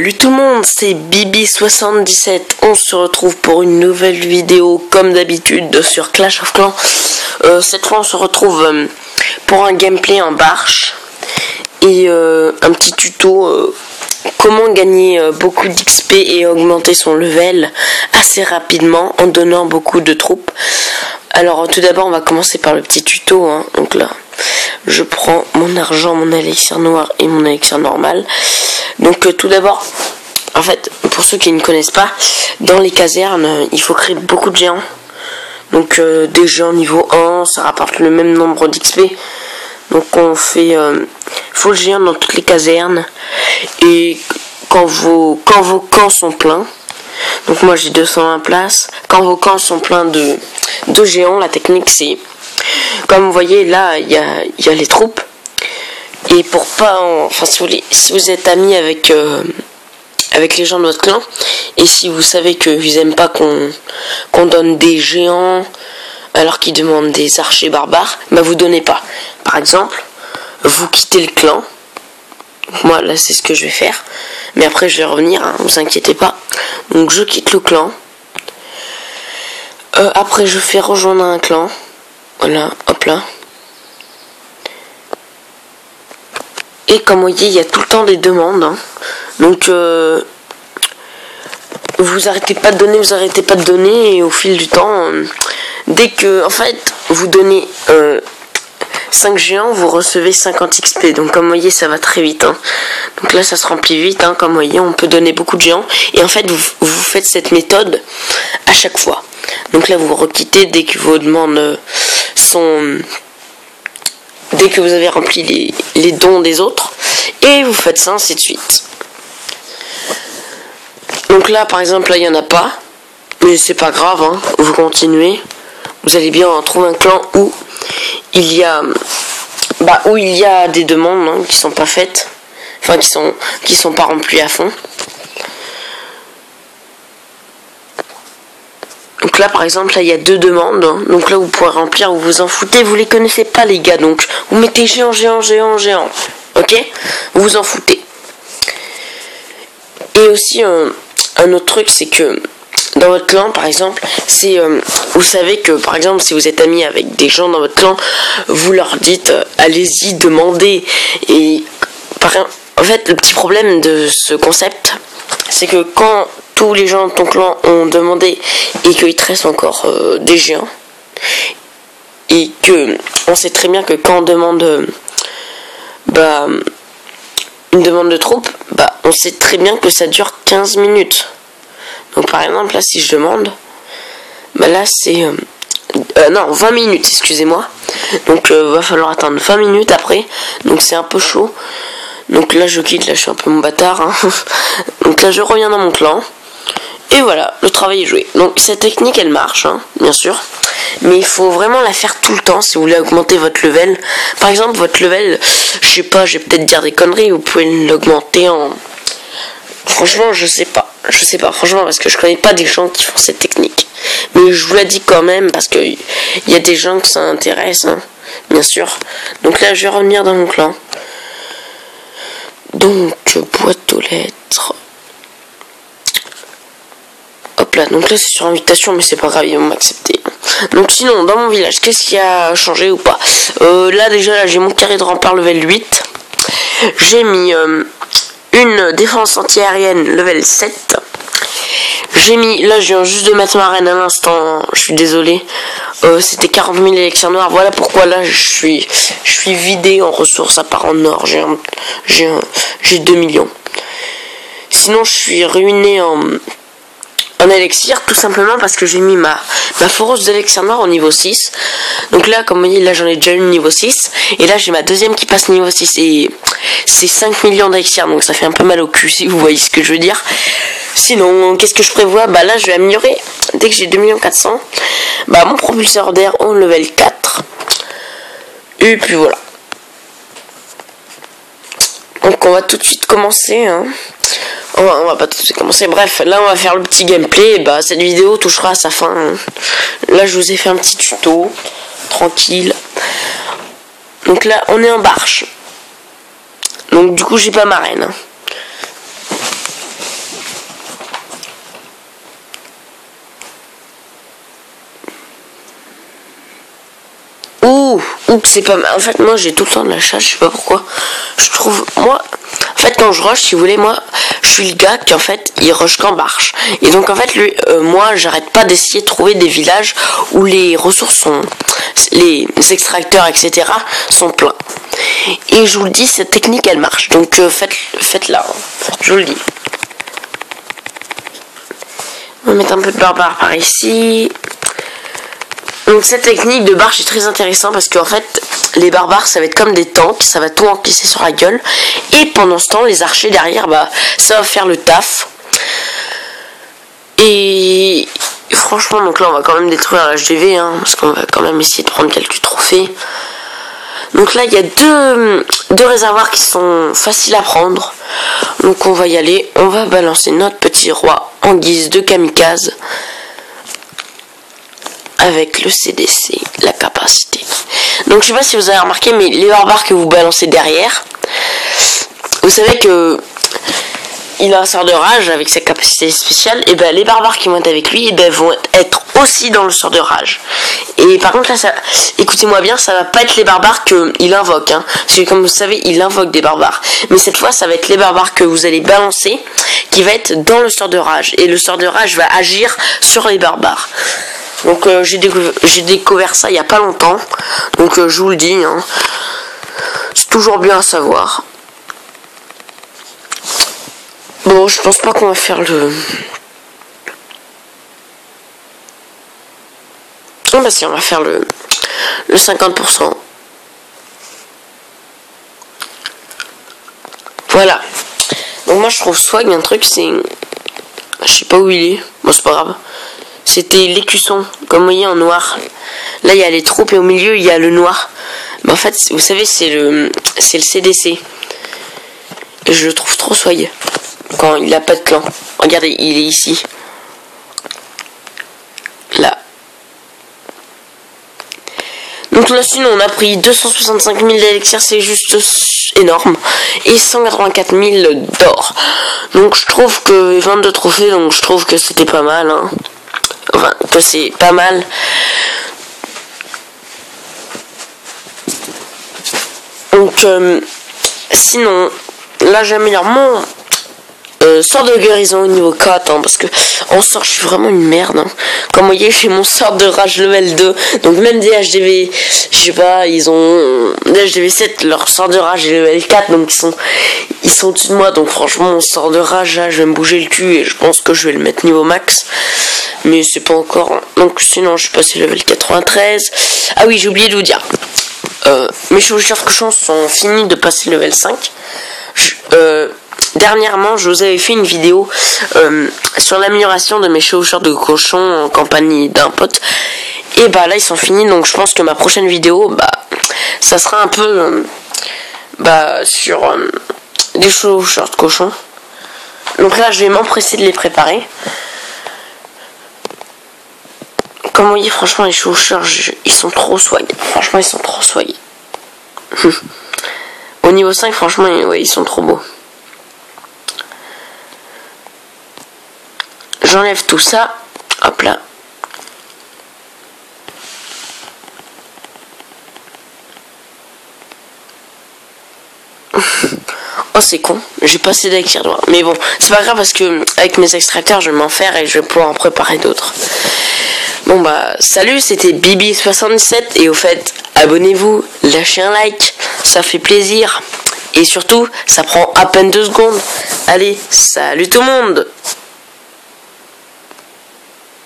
Salut tout le monde, c'est Bibi77. On se retrouve pour une nouvelle vidéo comme d'habitude sur Clash of Clans. Cette fois on se retrouve pour un gameplay en barche et un petit tuto comment gagner beaucoup d'XP et augmenter son level assez rapidement en donnant beaucoup de troupes. Alors tout d'abord on va commencer par le petit tuto, hein. Donc là je prends mon argent, mon élixir noir et mon élixir normal. Donc tout d'abord, en fait, pour ceux qui ne connaissent pas, dans les casernes, il faut créer beaucoup de géants. Donc des géants niveau 1, ça rapporte le même nombre d'XP. Donc on fait full géant dans toutes les casernes. Et quand vos camps sont pleins, donc moi j'ai 220 places, quand vos camps sont pleins de géants, la technique c'est, comme vous voyez là, il y a les troupes. Et pour pas, enfin si vous êtes amis avec les gens de votre clan, et si vous savez qu'ils aiment pas qu'on donne des géants alors qu'ils demandent des archers barbares, bah vous donnez pas. Par exemple, vous quittez le clan. Moi là c'est ce que je vais faire, mais après je vais revenir, hein, vous inquiétez pas. Donc je quitte le clan. Après je fais rejoindre un clan. Voilà, hop là. Et comme vous voyez, il y a tout le temps des demandes, hein. Donc vous arrêtez pas de donner, et au fil du temps, dès que, en fait, vous donnez 5 géants, vous recevez 50 XP. Donc comme vous voyez, ça va très vite, hein. Donc là, ça se remplit vite, hein. Comme vous voyez, on peut donner beaucoup de géants. Et en fait, vous faites cette méthode à chaque fois. Donc là, vous requittez dès que vos demandes sont... Dès que vous avez rempli les dons des autres, et vous faites ça ainsi de suite. Donc là par exemple là il n'y en a pas, mais c'est pas grave, hein, vous continuez. Vous allez bien trouver un clan où il y a des demandes, hein, qui sont pas faites, enfin qui sont pas remplies à fond. Donc là par exemple là il y a 2 demandes, hein. Donc là vous pourrez remplir, vous vous en foutez, vous les connaissez pas les gars, donc vous mettez géant, ok, vous vous en foutez. Et aussi un autre truc, c'est que dans votre clan par exemple, c'est vous savez que par exemple si vous êtes amis avec des gens dans votre clan, vous leur dites allez-y, demandez. Et en fait le petit problème de ce concept, c'est que quand tous les gens de ton clan ont demandé et qu'il te reste encore des géants, et que on sait très bien que quand on demande une demande de troupe, on sait très bien que ça dure 15 minutes. Donc par exemple là si je demande, là c'est non 20 minutes, excusez-moi. Donc va falloir attendre 20 minutes après, donc c'est un peu chaud. Donc là je quitte, là je suis un peu mon bâtard, hein. Donc là je reviens dans mon clan. Et voilà, le travail est joué. Donc cette technique elle marche, hein, bien sûr. Mais il faut vraiment la faire tout le temps si vous voulez augmenter votre level. Par exemple votre level, je sais pas, je vais peut-être dire des conneries, vous pouvez l'augmenter en... Franchement je sais pas franchement, parce que je connais pas des gens qui font cette technique. Mais je vous la dis quand même parce que il y a des gens que ça intéresse, hein, bien sûr. Donc là je vais revenir dans mon clan. Donc boîte aux lettres. Hop là, donc là c'est sur invitation, mais c'est pas grave, ils vont m'accepter. Donc sinon, dans mon village, qu'est-ce qui a changé ou pas? Là déjà, là j'ai mon carré de rempart level 8. J'ai mis une défense anti-aérienne level 7. J'ai mis, là je viens juste de mettre ma reine à l'instant, je suis désolé. C'était 40 000 élixirs noirs, voilà pourquoi là je suis vidé en ressources à part en or, j'ai 2 millions. Sinon je suis ruiné en élixir, tout simplement parce que j'ai mis ma foreuse d'élixir noir au niveau 6. Donc là comme vous voyez, là j'en ai déjà une niveau 6, et là j'ai ma deuxième qui passe niveau 6, et c'est 5 millions d'élixir, donc ça fait un peu mal au cul si vous voyez ce que je veux dire. Sinon qu'est-ce que je prévois? Là je vais améliorer, dès que j'ai 2 400 000, mon propulseur d'air au level 4, et puis voilà. Donc on va tout de suite commencer, hein. On va pas tout de suite commencer, bref, là on va faire le petit gameplay. Cette vidéo touchera à sa fin, hein. Là je vous ai fait un petit tuto tranquille. Donc là on est en barche, donc du coup j'ai pas ma reine, hein. ou que c'est pas mal. En fait, moi j'ai tout le temps de la chasse, je sais pas pourquoi. Je trouve, moi, en fait, quand je rush, si vous voulez, moi, je suis le gars qui en fait, il rush qu'en barche. Et donc en fait, lui, moi, j'arrête pas d'essayer de trouver des villages où les ressources sont, les extracteurs, etc., sont pleins. Et je vous le dis, cette technique, elle marche. Donc faites-la, hein. Je vous le dis. On va mettre un peu de barbare par ici. Donc cette technique de barche est très intéressante parce qu'en fait les barbares ça va être comme des tanks, ça va tout encaisser sur la gueule et pendant ce temps les archers derrière bah ça va faire le taf. Et franchement donc là on va quand même détruire la HDV hein, parce qu'on va quand même essayer de prendre quelques trophées. Donc là il y a deux réservoirs qui sont faciles à prendre. Donc on va y aller, on va balancer notre petit roi en guise de kamikaze. Avec le CDC, la capacité. Donc je sais pas si vous avez remarqué, mais les barbares que vous balancez derrière, vous savez que il a un sort de rage avec sa capacité spéciale, et ben les barbares qui vont être avec lui, et ben vont être aussi dans le sort de rage. Et par contre là, ça, écoutez-moi bien, ça va pas être les barbares qu'il invoque, hein, parce que comme vous savez, il invoque des barbares. Mais cette fois, ça va être les barbares que vous allez balancer, qui va être dans le sort de rage, et le sort de rage va agir sur les barbares. Donc j'ai découvert ça il y a pas longtemps. Donc je vous le dis, hein, c'est toujours bien à savoir. Bon, je pense pas qu'on va faire le... Oh bah si, on va faire le 50%. Voilà. Donc moi je trouve swag un truc, c'est... Je sais pas où il est. Bon c'est pas grave. C'était l'écusson, comme vous voyez en noir. Là il y a les troupes et au milieu il y a le noir. Mais en fait vous savez c'est le CDC. Et je le trouve trop swag. Quand il a pas de clan. Regardez, il est ici. Là. Donc là sinon on a pris 265 000 d'élixirs, c'est juste énorme. Et 184 000 d'or. Donc je trouve que 22 trophées, donc je trouve que c'était pas mal, hein. Enfin, que c'est pas mal. Donc, sinon, là j'améliore mon sort de guérison au niveau 4, hein, parce que en sort je suis vraiment une merde, hein. Comme vous voyez, j'ai mon sort de rage level 2, donc même des HDV, je sais pas, ils ont des HDV 7, leur sort de rage est level 4, donc ils sont au-dessus de moi, donc franchement mon sort de rage là, je vais me bouger le cul et je pense que je vais le mettre niveau max. Mais c'est pas encore, hein. Donc sinon je suis passé level 93. Ah oui, j'ai oublié de vous dire, mes chevaucheurs de cochon sont finis de passer level 5. Dernièrement, je vous avais fait une vidéo sur l'amélioration de mes chevaucheurs de cochon en compagnie d'un pote. Et bah là, ils sont finis. Donc je pense que ma prochaine vidéo, bah, ça sera un peu sur des chevaucheurs de cochon. Donc là, je vais m'empresser de les préparer. Comme vous voyez, franchement, les chevaucheurs, ils sont trop swag. Franchement, ils sont trop swag. Au niveau 5, franchement, ouais, ils sont trop beaux. J'enlève tout ça. Hop là. Oh c'est con, j'ai pas assez d'élixir noir. Mais bon, c'est pas grave parce que avec mes extracteurs je vais m'en faire et je vais pouvoir en préparer d'autres. Bon bah salut, c'était Bibi77 et au fait abonnez-vous, lâchez un like, ça fait plaisir. Et surtout ça prend à peine 2 secondes. Allez, salut tout le monde.